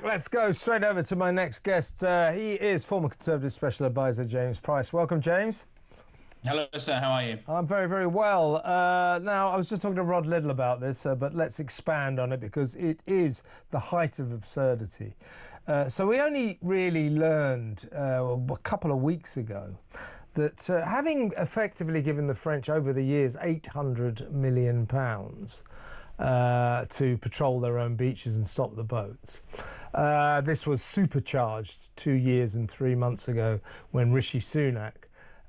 Let's go straight over to my next guest. He is former Conservative Special Advisor James Price. Welcome, James. Hello, sir. How are you? I'm very, very well. Now, I was just talking to Rod Liddle about this, but let's expand on it because it is the height of absurdity. So we only really learned a couple of weeks ago that having effectively given the French over the years £800 million to patrol their own beaches and stop the boats. This was supercharged 2 years and 3 months ago when Rishi Sunak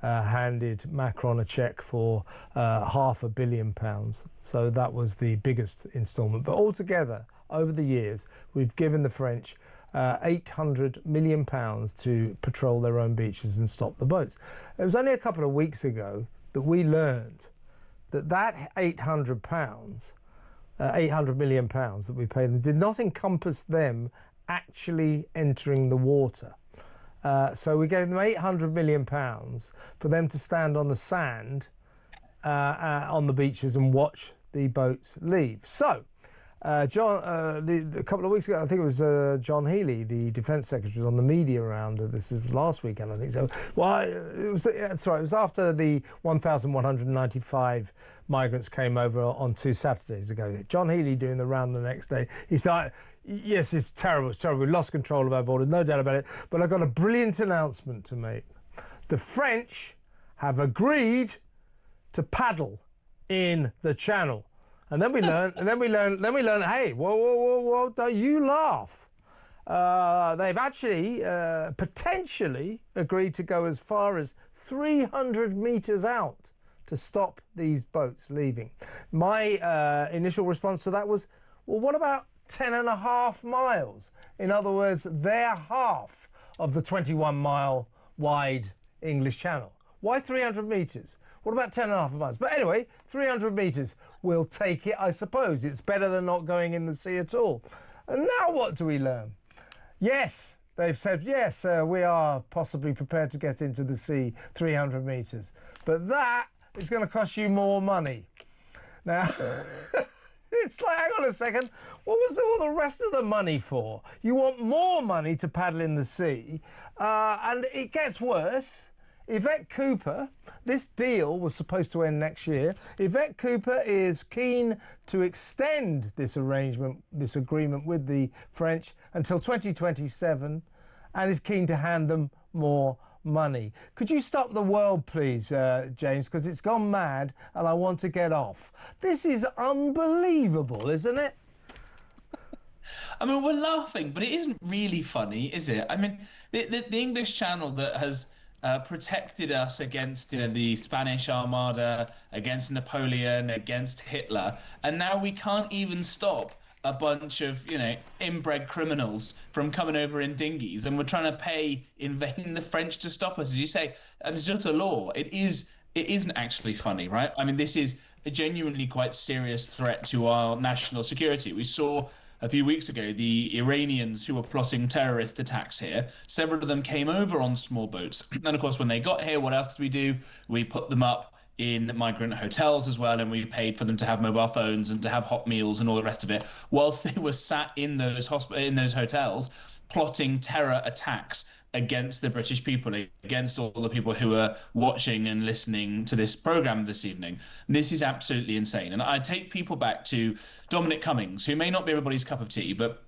handed Macron a cheque for £500 million. So that was the biggest instalment. But altogether, over the years, we've given the French £800 million to patrol their own beaches and stop the boats. It was only a couple of weeks ago that we learned that that £800 million that we paid them did not encompass them actually entering the water. So we gave them £800 million for them to stand on the sand on the beaches and watch the boats leave. So, a couple of weeks ago, I think it was John Healey, the Defence Secretary, was on the media round. This was last weekend, I think. So, well, that's right. It was after the 1,195 migrants came over on 2 Saturdays ago. John Healey doing the round the next day. He's like, yes, it's terrible. It's terrible. We lost control of our borders, no doubt about it. But I've got a brilliant announcement to make. The French have agreed to paddle in the Channel. And then we learn. Hey, whoa! Don't you laugh? They've actually potentially agreed to go as far as 300 meters out to stop these boats leaving. My initial response to that was, well, what about 10.5 miles? In other words, they're half of the 21-mile wide English Channel. Why 300 meters? What about 10.5 miles? But anyway, 300 metres, we'll take it, I suppose. It's better than not going in the sea at all. And now what do we learn? Yes, they've said, yes, we are possibly prepared to get into the sea 300 metres. But that is going to cost you more money. Now, it's like, hang on a second, what was all the rest of the money for? You want more money to paddle in the sea, and it gets worse. Yvette Cooper, this deal was supposed to end next year. Yvette Cooper is keen to extend this arrangement, this agreement with the French until 2027 and is keen to hand them more money. Could you stop the world, please, James, because it's gone mad and I want to get off. This is unbelievable, isn't it? I mean, we're laughing, but it isn't really funny, is it? I mean, the English Channel that has protected us against, the Spanish Armada, against Napoleon, against Hitler, and now we can't even stop a bunch of, inbred criminals from coming over in dinghies, and we're trying to pay in vain the French to stop us, as you say. It's just a law. It isn't actually funny, right? I mean, this is a genuinely quite serious threat to our national security. We saw a few weeks ago the Iranians who were plotting terrorist attacks here. Several of them came over on small boats. And of course, when they got here, what else did we do? We put them up in migrant hotels as well, and we paid for them to have mobile phones and to have hot meals and all the rest of it, whilst they were sat in those hotels plotting terror attacks against the British people, against all the people who are watching and listening to this program this evening. This is absolutely insane. And I take people back to Dominic Cummings, who may not be everybody's cup of tea, but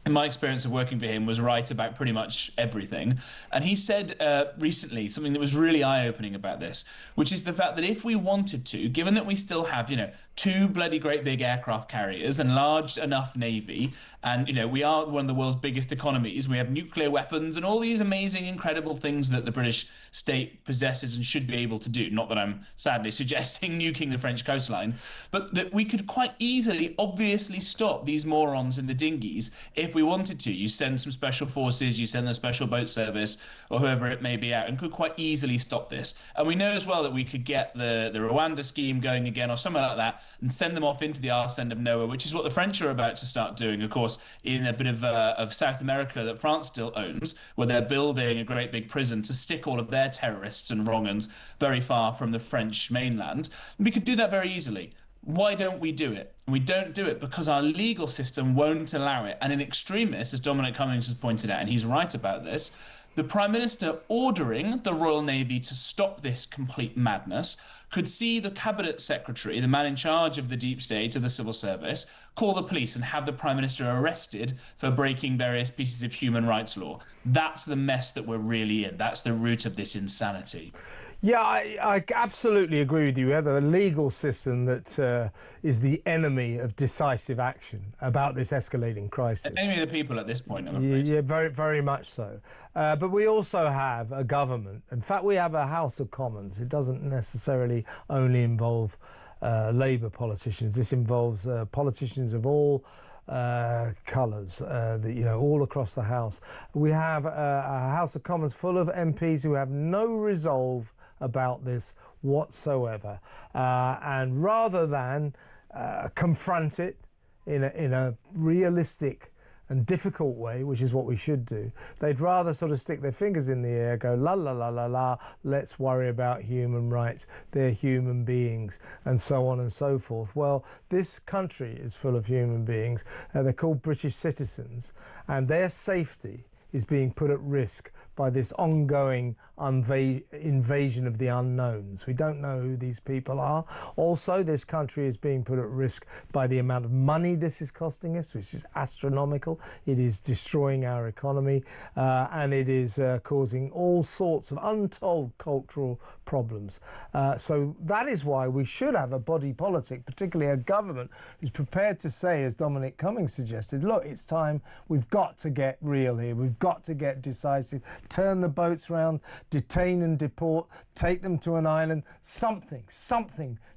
in my experience of working for him, was right about pretty much everything. And he said recently something that was really eye-opening about this, which is the fact that if we wanted to, given that we still have, 2 bloody great big aircraft carriers and large enough navy, and, we are one of the world's biggest economies, we have nuclear weapons and all these amazing, incredible things that the British state possesses and should be able to do. Not that I'm sadly suggesting nuking the French coastline, but that we could quite easily, obviously stop these morons in the dinghies if we wanted to. You send some special forces, you send a special boat service or whoever it may be out, and could quite easily stop this. And we know as well that we could get the Rwanda scheme going again or something like that and send them off into the arse end of nowhere, which is what the French are about to start doing, of course, in a bit of South America that France still owns, where they're building a great big prison to stick all of their terrorists and wrong-uns very far from the French mainland. And we could do that very easily. Why don't we do it? We don't do it because our legal system won't allow it. And in extremis, as Dominic Cummings has pointed out, and he's right about this, the Prime Minister ordering the Royal Navy to stop this complete madness could see the Cabinet Secretary, the man in charge of the deep state, of the civil service, call the police and have the Prime Minister arrested for breaking various pieces of human rights law. That's the mess that we're really in. That's the root of this insanity. Yeah, I absolutely agree with you. We have a legal system that is the enemy of decisive action about this escalating crisis. The enemy of the people at this point, I'm afraid. Yeah, very, very much so. But we also have a government. In fact, we have a House of Commons. It doesn't necessarily only involve Labour politicians. This involves politicians of all colours, all across the House. We have a House of Commons full of MPs who have no resolve about this whatsoever, and rather than confront it in a realistic and difficult way, which is what we should do, they'd rather sort of stick their fingers in the air, go la la la la la, let's worry about human rights, they're human beings, and so on and so forth. Well, this country is full of human beings, they're called British citizens, and their safety is being put at risk by this ongoing invasion of the unknowns. We don't know who these people are. Also, this country is being put at risk by the amount of money this is costing us, which is astronomical. It is destroying our economy, and it is causing all sorts of untold cultural problems. So that is why we should have a body politic, particularly a government who's prepared to say, as Dominic Cummings suggested, look, it's time, we've got to get real here, we've got to get decisive, turn the boats round, detain and deport, take them to an island, something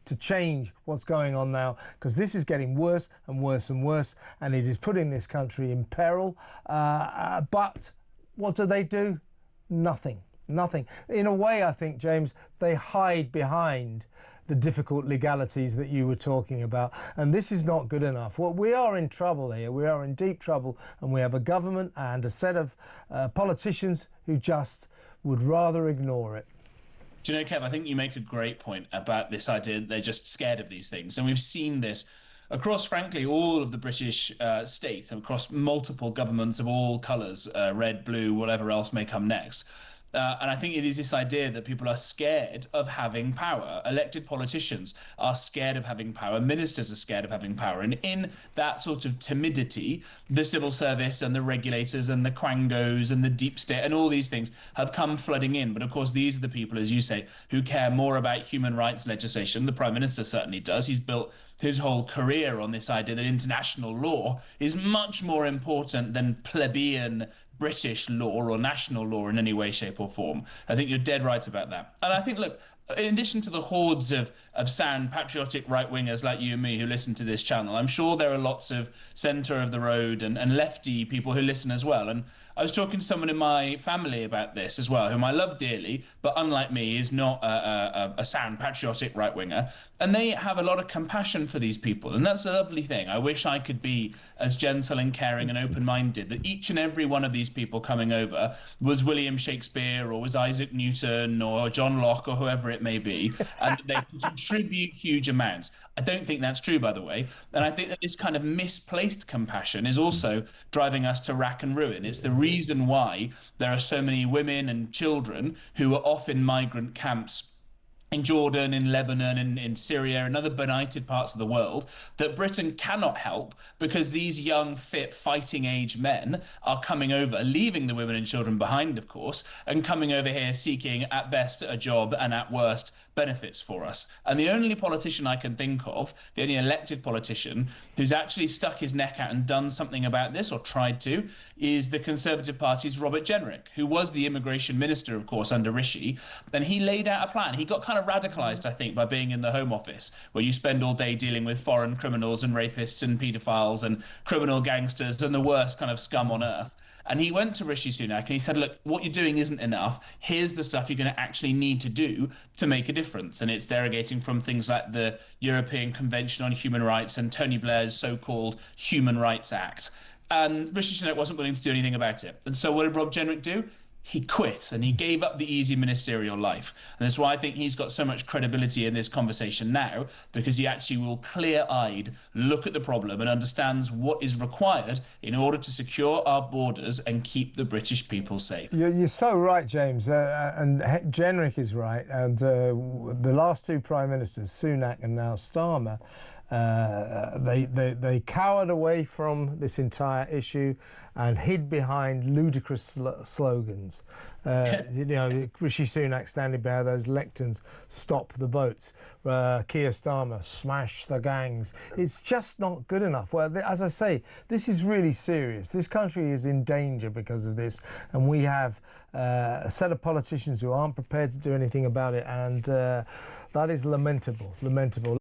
to change what's going on now, because this is getting worse and worse and worse, and it is putting this country in peril. But what do? Nothing. In a way, I think, James, they hide behind the difficult legalities that you were talking about, and this is not good enough. Well, we are in trouble here. We are in deep trouble, and we have a government and a set of politicians who just would rather ignore it. Do you know, Kev, I think you make a great point about this idea that they're just scared of these things. And we've seen this across, frankly, all of the British state, across multiple governments of all colours, red, blue, whatever else may come next. And I think it is this idea that people are scared of having power. Elected politicians are scared of having power. Ministers are scared of having power. And in that sort of timidity, the civil service and the regulators and the quangos and the deep state and all these things have come flooding in. But of course, these are the people, as you say, who care more about human rights legislation. The Prime Minister certainly does. He's built his whole career on this idea that international law is much more important than plebeian British law or national law in any way, shape or form. I think you're dead right about that. And I think, look, in addition to the hordes of sound patriotic right-wingers like you and me who listen to this channel, I'm sure there are lots of centre of the road and lefty people who listen as well. And I was talking to someone in my family about this as well, whom I love dearly, but unlike me is not a sound patriotic right-winger. And they have a lot of compassion for these people. And that's a lovely thing. I wish I could be as gentle and caring and open-minded that each and every one of these people coming over was William Shakespeare or was Isaac Newton or John Locke or whoever it may be, and they can contribute huge amounts. I don't think that's true, by the way. And I think that this kind of misplaced compassion is also driving us to rack and ruin. It's the reason why there are so many women and children who are off in migrant camps in Jordan, in Lebanon, in Syria, and other benighted parts of the world that Britain cannot help because these young, fit, fighting-age men are coming over, leaving the women and children behind, of course, and coming over here seeking, at best, a job and at worst, benefits for us. And the only politician I can think of, the only elected politician who's actually stuck his neck out and done something about this, or tried to, is the Conservative Party's Robert Jenrick, who was the immigration minister, of course, under Rishi. And he laid out a plan. He got kind of radicalised, I think, by being in the Home Office, where you spend all day dealing with foreign criminals and rapists and paedophiles and criminal gangsters and the worst kind of scum on earth. And he went to Rishi Sunak and he said, look, what you're doing isn't enough. Here's the stuff you're going to actually need to do to make a difference. And it's derogating from things like the European Convention on Human Rights and Tony Blair's so-called Human Rights Act. And Rishi Sunak wasn't willing to do anything about it. And so what did Rob Jenrick do? he quit and he gave up the easy ministerial life. And that's why I think he's got so much credibility in this conversation now, because he actually will clear-eyed look at the problem and understands what is required in order to secure our borders and keep the British people safe. You're so right, James, and Jenrick is right. And the last two prime ministers, Sunak and now Starmer, they cowered away from this entire issue and hid behind ludicrous slogans. You know, Rishi Sunak standing behind those lecterns, "Stop the boats." Keir Starmer, "Smash the gangs." It's just not good enough. Well, as I say, this is really serious. This country is in danger because of this, and we have a set of politicians who aren't prepared to do anything about it, and that is lamentable.